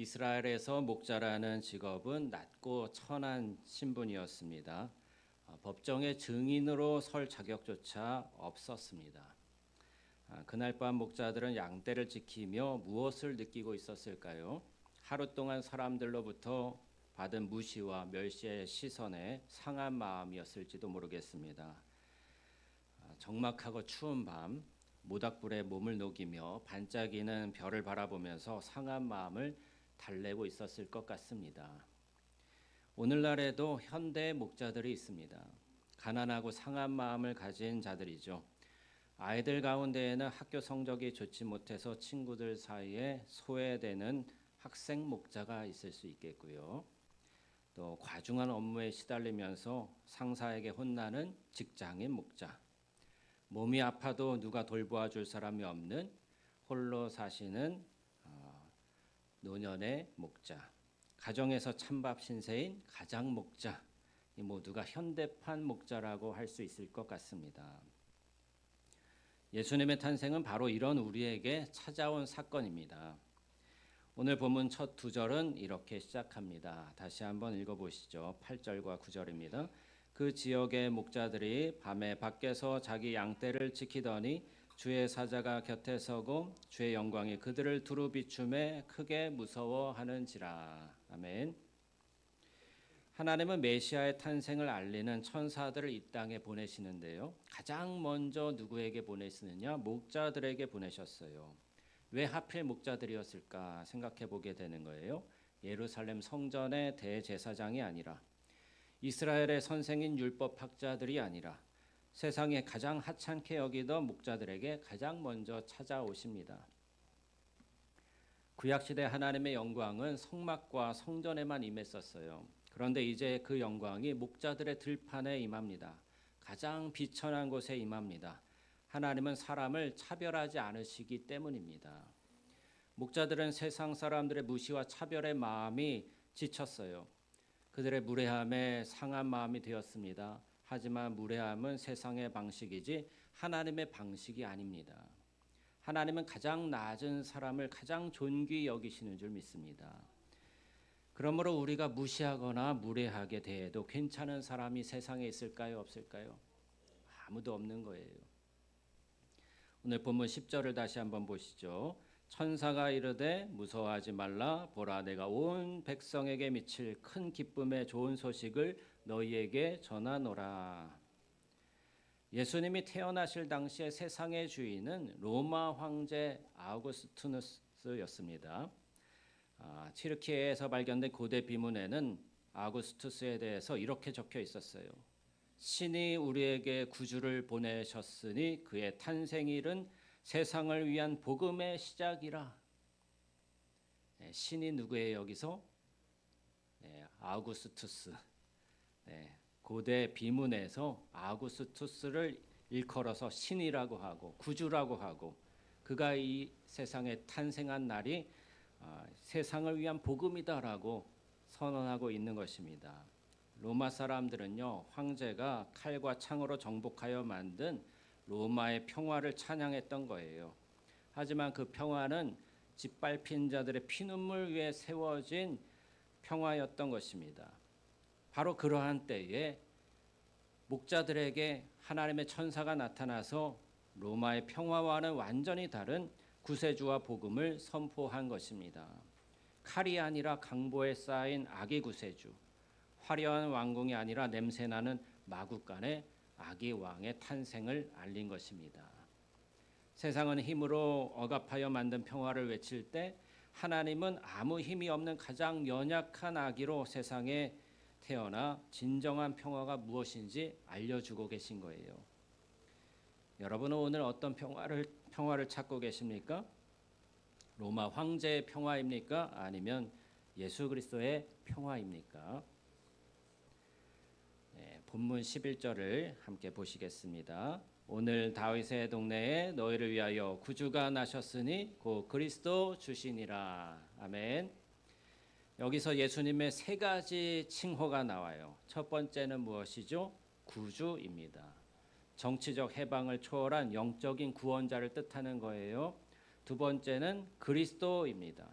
이스라엘에서 목자라는 직업은 낮고 천한 신분이었습니다. 법정의 증인으로 설 자격조차 없었습니다. 그날 밤 목자들은 양떼를 지키며 무엇을 느끼고 있었을까요? 하루 동안 사람들로부터 받은 무시와 멸시의 시선에 상한 마음이었을지도 모르겠습니다. 적막하고 추운 밤 모닥불에 몸을 녹이며 반짝이는 별을 바라보면서 상한 마음을 달래고 있었을 것 같습니다. 오늘날에도 현대 목자들이 있습니다. 가난하고 상한 마음을 가진 자들이죠. 아이들 가운데에는 학교 성적이 좋지 못해서 친구들 사이에 소외되는 학생 목자가 있을 수 있겠고요. 또 과중한 업무에 시달리면서 상사에게 혼나는 직장인 목자, 몸이 아파도 누가 돌보아 줄 사람이 없는 홀로 사시는 노년의 목자, 가정에서 찬밥 신세인 가장 목자, 이 모두가 현대판 목자라고 할 수 있을 것 같습니다. 예수님의 탄생은 바로 이런 우리에게 찾아온 사건입니다. 오늘 본문 첫 두 절은 이렇게 시작합니다. 다시 한번 읽어보시죠. 8절과 9절입니다. 그 지역의 목자들이 밤에 밖에서 자기 양떼를 지키더니 주의 사자가 곁에 서고 주의 영광이 그들을 두루 비춤에 크게 무서워하는지라. 아멘. 하나님은 메시아의 탄생을 알리는 천사들을 이 땅에 보내시는데요. 가장 먼저 누구에게 보내시느냐? 목자들에게 보내셨어요. 왜 하필 목자들이었을까 생각해 보게 되는 거예요. 예루살렘 성전의 대제사장이 아니라, 이스라엘의 선생인 율법학자들이 아니라, 세상에 가장 하찮게 여기던 목자들에게 가장 먼저 찾아오십니다. 구약시대 하나님의 영광은 성막과 성전에만 임했었어요. 그런데 이제 그 영광이 목자들의 들판에 임합니다. 가장 비천한 곳에 임합니다. 하나님은 사람을 차별하지 않으시기 때문입니다. 목자들은 세상 사람들의 무시와 차별의 마음이 지쳤어요. 그들의 무례함에 상한 마음이 되었습니다. 하지만 무례함은 세상의 방식이지 하나님의 방식이 아닙니다. 하나님은 가장 낮은 사람을 가장 존귀히 여기시는 줄 믿습니다. 그러므로 우리가 무시하거나 무례하게 대해도 괜찮은 사람이 세상에 있을까요? 없을까요? 아무도 없는 거예요. 오늘 본문 10절을 다시 한번 보시죠. 천사가 이르되 무서워하지 말라. 보라, 내가 온 백성에게 미칠 큰 기쁨의 좋은 소식을 너희에게 전하노라. 예수님이 태어나실 당시에 세상의 주인은 로마 황제 아우구스투스였습니다. 튀르키예에서 발견된 고대 비문에는 아우구스투스에 대해서 이렇게 적혀 있었어요. 신이 우리에게 구주를 보내셨으니 그의 탄생일은 세상을 위한 복음의 시작이라. 신이 누구예요 여기서? 아우구스투스. 고대 비문에서 아우구스투스를 일컬어서 신이라고 하고 구주라고 하고, 그가 이 세상에 탄생한 날이 세상을 위한 복음이다라고 선언하고 있는 것입니다. 로마 사람들은요, 황제가 칼과 창으로 정복하여 만든 로마의 평화를 찬양했던 거예요. 하지만 그 평화는 짓밟힌 자들의 피눈물 위에 세워진 평화였던 것입니다. 바로 그러한 때에 목자들에게 하나님의 천사가 나타나서 로마의 평화와는 완전히 다른 구세주와 복음을 선포한 것입니다. 칼이 아니라 강보에 쌓인 아기 구세주, 화려한 왕궁이 아니라 냄새나는 마구간의 아기 왕의 탄생을 알린 것입니다. 세상은 힘으로 억압하여 만든 평화를 외칠 때 하나님은 아무 힘이 없는 가장 연약한 아기로 세상에 태어나 진정한 평화가 무엇인지 알려주고 계신 거예요. 여러분은 오늘 어떤 평화를 찾고 계십니까? 로마 황제의 평화입니까? 아니면 예수 그리스도의 평화입니까? 본문 11절을 함께 보시겠습니다. 오늘 다윗의 동네에 너희를 위하여 구주가 나셨으니 곧 그리스도 주시니라. 아멘. 여기서 예수님의 세 가지 칭호가 나와요. 첫 번째는 무엇이죠? 구주입니다. 정치적 해방을 초월한 영적인 구원자를 뜻하는 거예요. 두 번째는 그리스도입니다.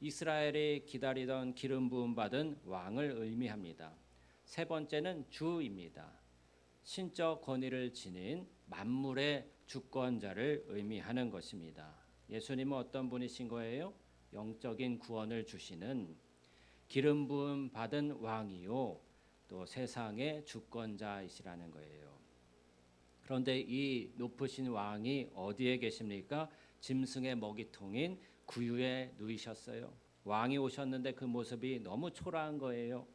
이스라엘이 기다리던 기름 부음 받은 왕을 의미합니다. 세 번째는 주입니다. 신적 권위를 지닌 만물의 주권자를 의미하는 것입니다. 예수님은 어떤 분이신 거예요? 영적인 구원을 주시는 기름 부음 받은 왕이요, 또 세상의 주권자이시라는 거예요. 그런데 이 높으신 왕이 어디에 계십니까? 짐승의 먹이통인 구유에 누이셨어요. 왕이 오셨는데 그 모습이 너무 초라한 거예요.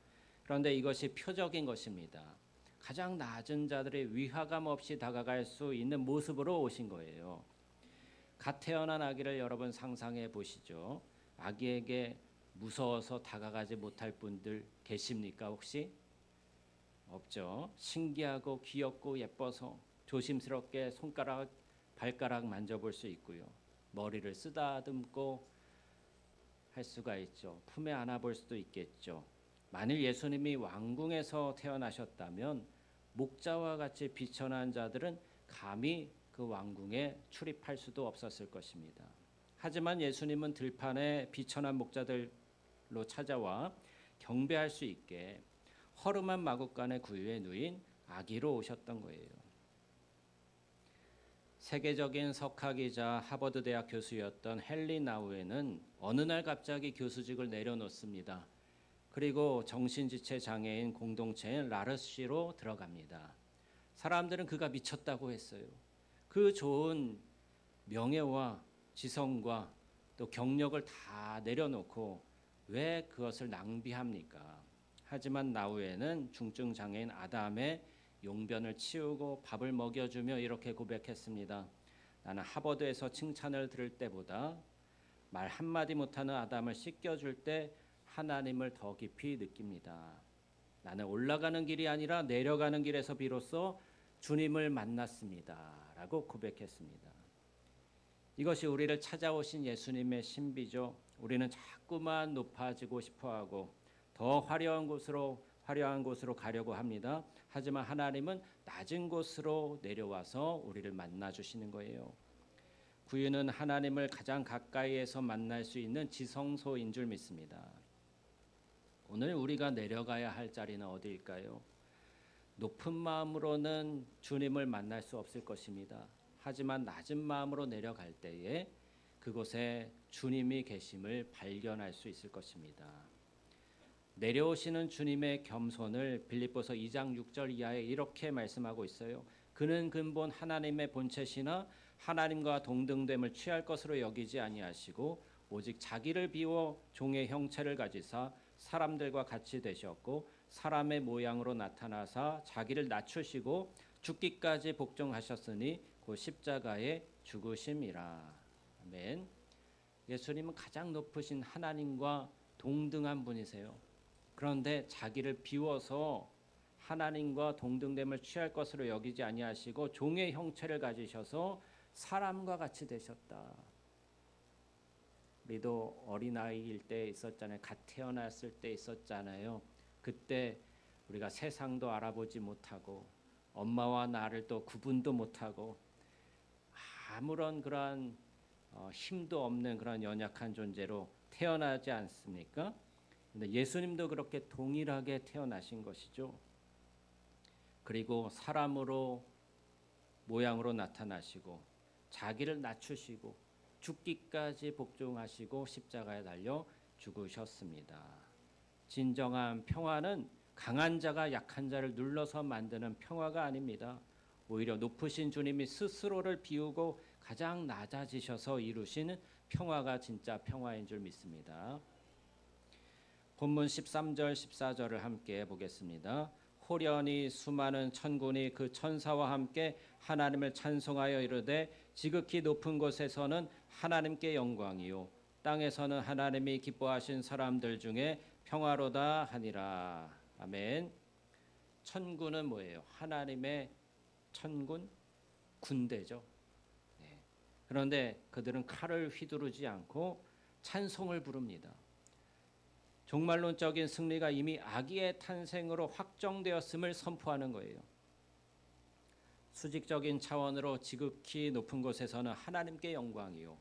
그런데 이것이 표적인 것입니다. 가장 낮은 자들의 위화감 없이 다가갈 수 있는 모습으로 오신 거예요. 갓 태어난 아기를 여러분 상상해 보시죠. 아기에게 무서워서 다가가지 못할 분들 계십니까 혹시? 없죠. 신기하고 귀엽고 예뻐서 조심스럽게 손가락, 발가락 만져볼 수 있고요. 머리를 쓰다듬고 할 수가 있죠. 품에 안아볼 수도 있겠죠. 만일 예수님이 왕궁에서 태어나셨다면 목자와 같이 비천한 자들은 감히 그 왕궁에 출입할 수도 없었을 것입니다. 하지만 예수님은 들판에 비천한 목자들로 찾아와 경배할 수 있게 허름한 마구간의 구유에 누인 아기로 오셨던 거예요. 세계적인 석학이자 하버드 대학 교수였던 헨리 나우에는 어느 날 갑자기 교수직을 내려놓습니다. 그리고 정신지체 장애인 공동체인 라르시로 들어갑니다. 사람들은 그가 미쳤다고 했어요. 그 좋은 명예와 지성과 또 경력을 다 내려놓고 왜 그것을 낭비합니까? 하지만 나우에는 중증 장애인 아담의 용변을 치우고 밥을 먹여주며 이렇게 고백했습니다. 나는 하버드에서 칭찬을 들을 때보다 말 한마디 못하는 아담을 씻겨줄 때 하나님을 더 깊이 느낍니다. 나는 올라가는 길이 아니라 내려가는 길에서 비로소 주님을 만났습니다. 라고 고백했습니다. 이것이 우리를 찾아오신 예수님의 신비죠. 우리는 자꾸만 높아지고 싶어하고 더 화려한 곳으로 가려고 합니다. 하지만 하나님은 낮은 곳으로 내려와서 우리를 만나 주시는 거예요. 구유는 하나님을 가장 가까이에서 만날 수 있는 지성소인 줄 믿습니다. 오늘 우리가 내려가야 할 자리는 어디일까요? 높은 마음으로는 주님을 만날 수 없을 것입니다. 하지만 낮은 마음으로 내려갈 때에 그곳에 주님이 계심을 발견할 수 있을 것입니다. 내려오시는 주님의 겸손을 빌립보서 2장 6절 이하에 이렇게 말씀하고 있어요. 그는 근본 하나님의 본체시나 하나님과 동등됨을 취할 것으로 여기지 아니하시고 오직 자기를 비워 종의 형체를 가지사 사람들과 같이 되셨고 사람의 모양으로 나타나사 자기를 낮추시고 죽기까지 복종하셨으니 곧 십자가에 죽으심이라. 아멘. 예수님은 가장 높으신 하나님과 동등한 분이세요. 그런데 자기를 비워서 하나님과 동등됨을 취할 것으로 여기지 아니하시고 종의 형체를 가지셔서 사람과 같이 되셨다. 우리도 어린아이일 때 있었잖아요. 갓 태어났을 때 있었잖아요. 그때 우리가 세상도 알아보지 못하고 엄마와 나를 또 구분도 못하고 아무런 그런 힘도 없는 그런 연약한 존재로 태어나지 않습니까? 근데 예수님도 그렇게 동일하게 태어나신 것이죠. 그리고 사람으로 모양으로 나타나시고 자기를 낮추시고 죽기까지 복종하시고 십자가에 달려 죽으셨습니다. 진정한 평화는 강한 자가 약한 자를 눌러서 만드는 평화가 아닙니다. 오히려 높으신 주님이 스스로를 비우고 가장 낮아지셔서 이루시는 평화가 진짜 평화인 줄 믿습니다. 본문 13절 14절을 함께 보겠습니다. 호련히 수많은 천군이 그 천사와 함께 하나님을 찬송하여 이르되 지극히 높은 곳에서는 하나님께 영광이요 땅에서는 하나님이 기뻐하신 사람들 중에 평화로다 하니라. 아멘. 천군은 뭐예요? 하나님의 천군? 군대죠. 네. 그런데 그들은 칼을 휘두르지 않고 찬송을 부릅니다. 종말론적인 승리가 이미 아기의 탄생으로 확정되었음을 선포하는 거예요. 수직적인 차원으로 지극히 높은 곳에서는 하나님께 영광이요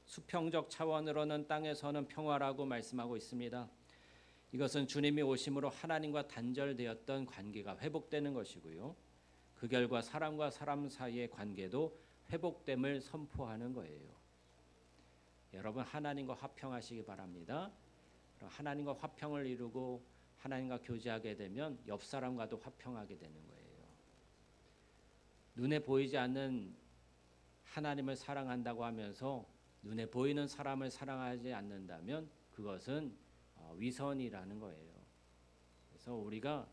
수평적 차원으로는 땅에서는 평화라고 말씀하고 있습니다. 이것은 주님이 오심으로 하나님과 단절되었던 관계가 회복되는 것이고요. 그 결과 사람과 사람 사이의 관계도 회복됨을 선포하는 거예요. 여러분, 하나님과 화평하시기 바랍니다. 하나님과 화평을 이루고 하나님과 교제하게 되면 옆 사람과도 화평하게 되는 거예요. 눈에 보이지 않는 하나님을 사랑한다고 하면서 눈에 보이는 사람을 사랑하지 않는다면 그것은 위선이라는 거예요. 그래서 우리가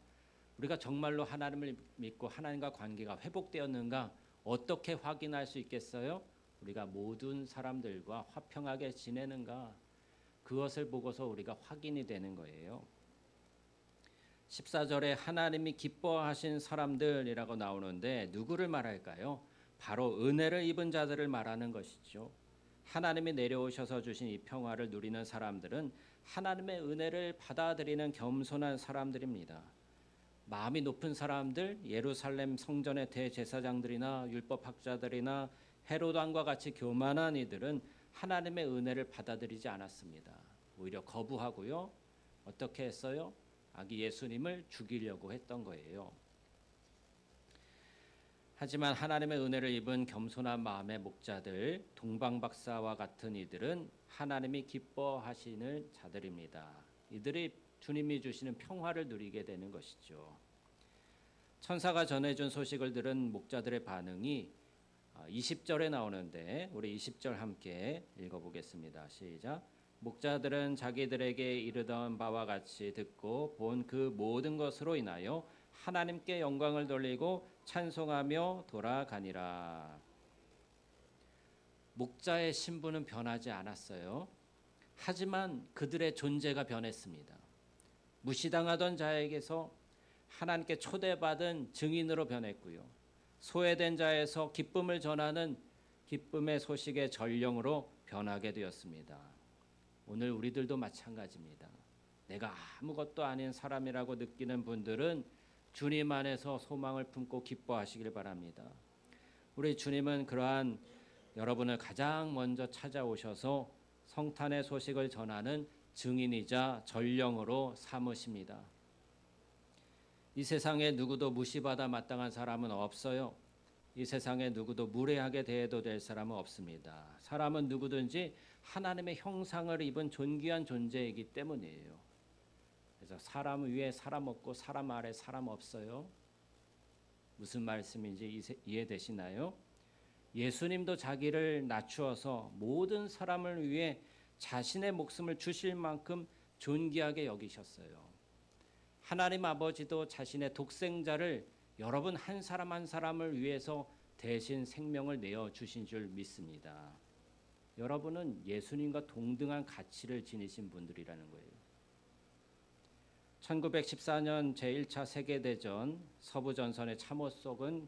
정말로 하나님을 믿고 하나님과 관계가 회복되었는가 어떻게 확인할 수 있겠어요? 우리가 모든 사람들과 화평하게 지내는가, 그것을 보고서 우리가 확인이 되는 거예요. 14절에 하나님이 기뻐하신 사람들이라고 나오는데 누구를 말할까요? 바로 은혜를 입은 자들을 말하는 것이죠. 하나님이 내려오셔서 주신 이 평화를 누리는 사람들은 하나님의 은혜를 받아들이는 겸손한 사람들입니다. 마음이 높은 사람들, 예루살렘 성전의 대제사장들이나 율법학자들이나 헤롯 왕과 같이 교만한 이들은 하나님의 은혜를 받아들이지 않았습니다. 오히려 거부하고요. 어떻게 했어요? 아기 예수님을 죽이려고 했던 거예요. 하지만 하나님의 은혜를 입은 겸손한 마음의 목자들, 동방박사와 같은 이들은 하나님이 기뻐하시는 자들입니다. 이들이 주님이 주시는 평화를 누리게 되는 것이죠. 천사가 전해준 소식을 들은 목자들의 반응이 20절에 나오는데 우리 20절 함께 읽어보겠습니다. 시작. 목자들은 자기들에게 이르던 바와 같이 듣고 본 그 모든 것으로 인하여 하나님께 영광을 돌리고 찬송하며 돌아가니라. 목자의 신분은 변하지 않았어요. 하지만 그들의 존재가 변했습니다. 무시당하던 자에게서 하나님께 초대받은 증인으로 변했고요. 소외된 자에서 기쁨을 전하는 기쁨의 소식의 전령으로 변하게 되었습니다. 오늘 우리들도 마찬가지입니다. 내가 아무것도 아닌 사람이라고 느끼는 분들은 주님 안에서 소망을 품고 기뻐하시길 바랍니다. 우리 주님은 그러한 여러분을 가장 먼저 찾아오셔서 성탄의 소식을 전하는 증인이자 전령으로 삼으십니다. 이 세상에 누구도 무시받아 마땅한 사람은 없어요. 이 세상에 누구도 무례하게 대해도 될 사람은 없습니다. 사람은 누구든지 하나님의 형상을 입은 존귀한 존재이기 때문이에요. 그래서 사람 위에 사람 없고 사람 아래 사람 없어요. 무슨 말씀인지 이해되시나요? 예수님도 자기를 낮추어서 모든 사람을 위해 자신의 목숨을 주실 만큼 존귀하게 여기셨어요. 하나님 아버지도 자신의 독생자를 여러분 한 사람 한 사람을 위해서 대신 생명을 내어주신 줄 믿습니다. 여러분은 예수님과 동등한 가치를 지니신 분들이라는 거예요. 1914년 제1차 세계대전 서부전선의 참호 속은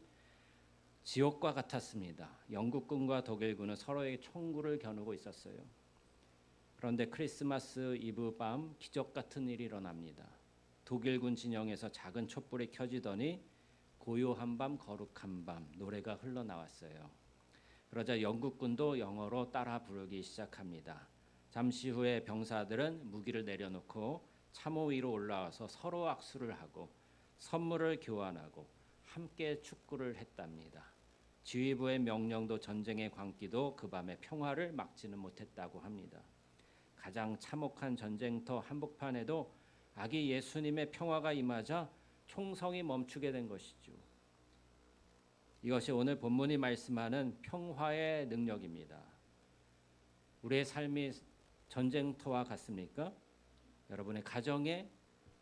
지옥과 같았습니다. 영국군과 독일군은 서로에게 총구를 겨누고 있었어요. 그런데 크리스마스 이브 밤 기적 같은 일이 일어납니다. 독일군 진영에서 작은 촛불이 켜지더니 고요한 밤 거룩한 밤 노래가 흘러나왔어요. 그러자 영국군도 영어로 따라 부르기 시작합니다. 잠시 후에 병사들은 무기를 내려놓고 참호 위로 올라와서 서로 악수를 하고 선물을 교환하고 함께 축구를 했답니다. 지휘부의 명령도 전쟁의 광기도 그 밤의 평화를 막지는 못했다고 합니다. 가장 참혹한 전쟁터 한복판에도 아기 예수님의 평화가 임하자 총성이 멈추게 된 것이죠. 이것이 오늘 본문이 말씀하는 평화의 능력입니다. 우리의 삶이 전쟁터와 같습니까? 여러분의 가정에,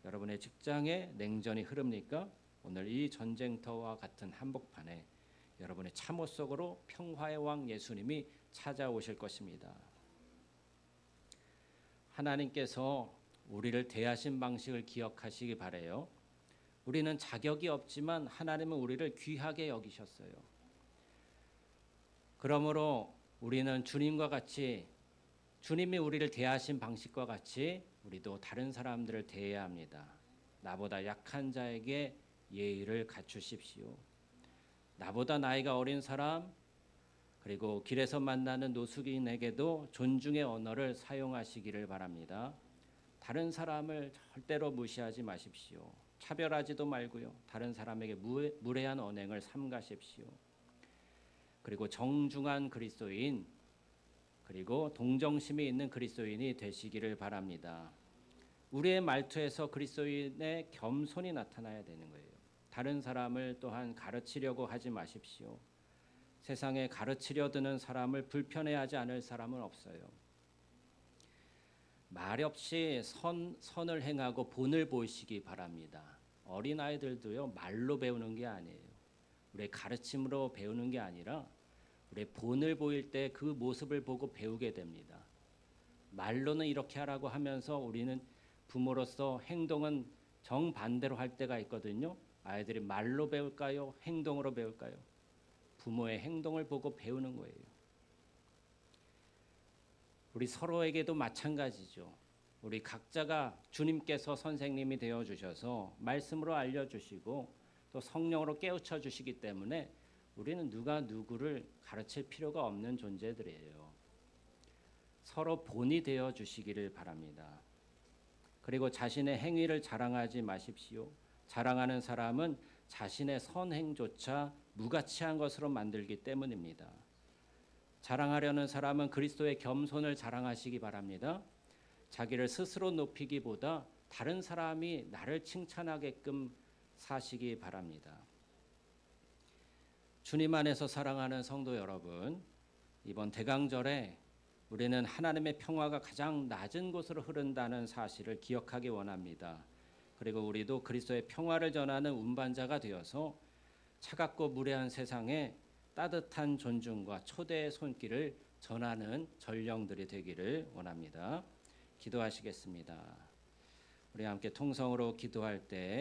여러분의 직장에 냉전이 흐릅니까? 오늘 이 전쟁터와 같은 한복판에 여러분의 참호 속으로 평화의 왕 예수님이 찾아오실 것입니다. 하나님께서 우리를 대하신 방식을 기억하시기 바라요. 우리는 자격이 없지만 하나님은 우리를 귀하게 여기셨어요. 그러므로 우리는 주님과 같이 주님이 우리를 대하신 방식과 같이 우리도 다른 사람들을 대해야 합니다. 나보다 약한 자에게 예의를 갖추십시오. 나보다 나이가 어린 사람, 그리고 길에서 만나는 노숙인에게도 존중의 언어를 사용하시기를 바랍니다. 다른 사람을 절대로 무시하지 마십시오. 차별하지도 말고요. 다른 사람에게 무례한 언행을 삼가십시오. 그리고 정중한 그리스도인, 그리고 동정심이 있는 그리스도인이 되시기를 바랍니다. 우리의 말투에서 그리스도인의 겸손이 나타나야 되는 거예요. 다른 사람을 또한 가르치려고 하지 마십시오. 세상에 가르치려 드는 사람을 불편해하지 않을 사람은 없어요. 말 없이 선을 행하고 본을 보이시기 바랍니다. 어린아이들도요, 말로 배우는 게 아니에요. 우리의 가르침으로 배우는 게 아니라 우리의 본을 보일 때 그 모습을 보고 배우게 됩니다. 말로는 이렇게 하라고 하면서 우리는 부모로서 행동은 정반대로 할 때가 있거든요. 아이들이 말로 배울까요? 행동으로 배울까요? 부모의 행동을 보고 배우는 거예요. 우리 서로에게도 마찬가지죠. 우리 각자가 주님께서 선생님이 되어 주셔서 말씀으로 알려주시고 또 성령으로 깨우쳐 주시기 때문에 우리는 누가 누구를 가르칠 필요가 없는 존재들이에요. 서로 본이 되어 주시기를 바랍니다. 그리고 자신의 행위를 자랑하지 마십시오. 자랑하는 사람은 자신의 선행조차 무가치한 것으로 만들기 때문입니다. 자랑하려는 사람은 그리스도의 겸손을 자랑하시기 바랍니다. 자기를 스스로 높이기보다 다른 사람이 나를 칭찬하게끔 사시기 바랍니다. 주님 안에서 사랑하는 성도 여러분, 이번 대강절에 우리는 하나님의 평화가 가장 낮은 곳으로 흐른다는 사실을 기억하기 원합니다. 그리고 우리도 그리스도의 평화를 전하는 운반자가 되어서 차갑고 무례한 세상에 따뜻한 존중과 초대의 손길을 전하는 전령들이 되기를 원합니다. 기도하시겠습니다. 우리 함께 통성으로 기도할 때